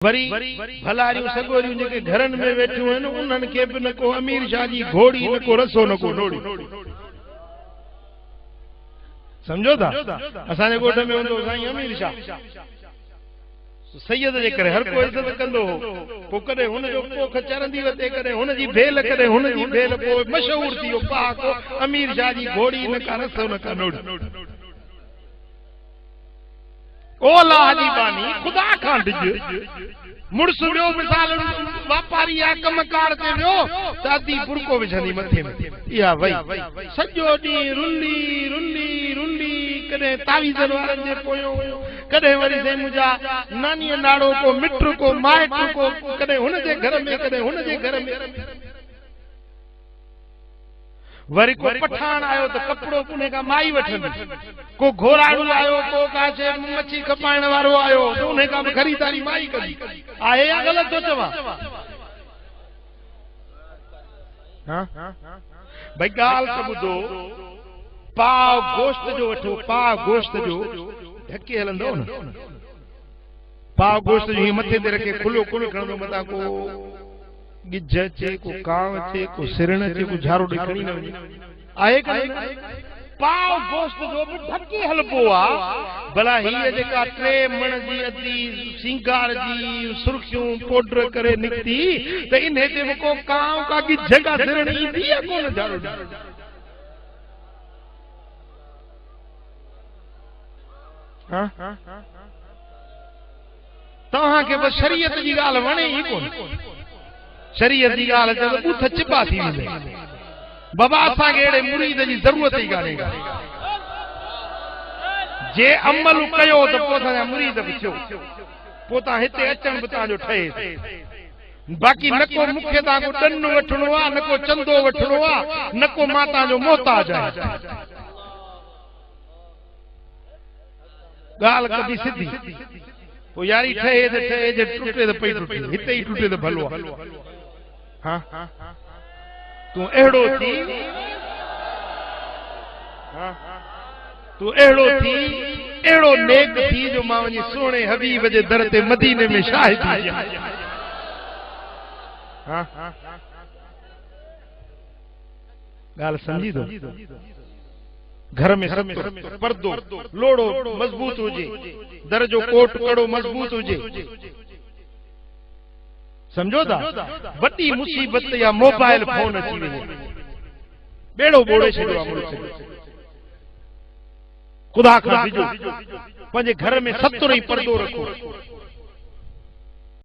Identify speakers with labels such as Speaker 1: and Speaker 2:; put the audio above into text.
Speaker 1: वरी भलारियूं सगोरियूं जेके घरनि में वेठियूं आहिनि उन्हनि खे बि न को अमीर शाह जी घोड़ी न को रसो न को नोड़ी समझो था। असांजे ॻोठ में हूंदो साईं अमीर शाह सैयद जे करे हर को इज़त कंदो हो। पोइ कॾहिं हुनजो पोख चरंदी वते कॾहिं हुनजी भेल कॾहिं हुनजी भेल पोइ मशहूर थी वियो पाक अमीर शाह जी घोड़ी न का रसो न का नोड़ी। ओला जी बानी खुदा खां डिज मुड़स वियो मिसाल वापारी या कमकार ते वियो त अधी बुरको विझंदी मथे में इहा वई सॼो ॾींहुं रुली रुली रुली कॾहिं तावीज़नि वारनि जे पोयों कॾहिं वरी से मुंहिंजा नानीअ नाड़ो को मिट को माइट को कॾहिं हुनजे घर में कॾहिं हुनजे घर में। वरी को पठान आयो तो कपड़ो पुने का माई वठंदी को घोराड़ू आयो को काचे मच्छी खपाइण वारो आयो तो उन्हें का खरीदारी माई करी आहे या गलत तो चवा हां भाई गाल तो बुधो पाव गोश्त जो वठो पाव गोश्त जो ढके हलंदो न पाव गोश्त जो मथे ते रखे खुलो खुलो खणंदो मता को गिज अचे को काव अचे को सिरण अचे को झारो ॾिखणी न वञे आहे पाव गोश्त जो बि ढके हलबो आ। भला हीअ जेका 3 मण जी अधी सिंगार जी सुर्खियूं पाउडर करे निकती त इन ते बि को काव का गिज का सिरण ईंदी आहे कोन झारो हां तव्हांखे बस शरीयत जी ॻाल्हि वणे ई कोन। शरीयत जी ॻाल्हि अचे त बूथ चिपा थी वेंदे बाबा असांखे अहिड़े मुरीद जी ज़रूरत ई कान्हे जे अमल कयो त पोइ असांजा मुरीद बि थियो पोइ तव्हां हिते अचण बि तव्हांजो ठहे। बाक़ी न को मूंखे तव्हांखो ॾनु वठिणो आहे न को चंदो वठिणो आहे न को मां तव्हांजो मोहताज आहियां। ॻाल्हि कबी सिधी पोइ यारी ठहे त ठहे जे टुटे त पई टुटे हिते ई टुटे त भलो आहे। हाँ तू एड़ो थी तू एड़ो थी एड़ो नेक थी जो मां वञी सोने हबीब जे दर ते मदीने में शाहिद थी। हाँ गाल समझी दो घर में सत्तुर पर्दो लोड़ो मजबूत हुजे दर जो कोट कड़ो मजबूत हुजे समझो था। वॾी मुसीबत या मोबाइल फोन अची वञे बेड़ो बोड़े छॾियो आहे मुल्क खुदा खां डिजो पंहिंजे घर में सत्तुर ई पर्दो रखो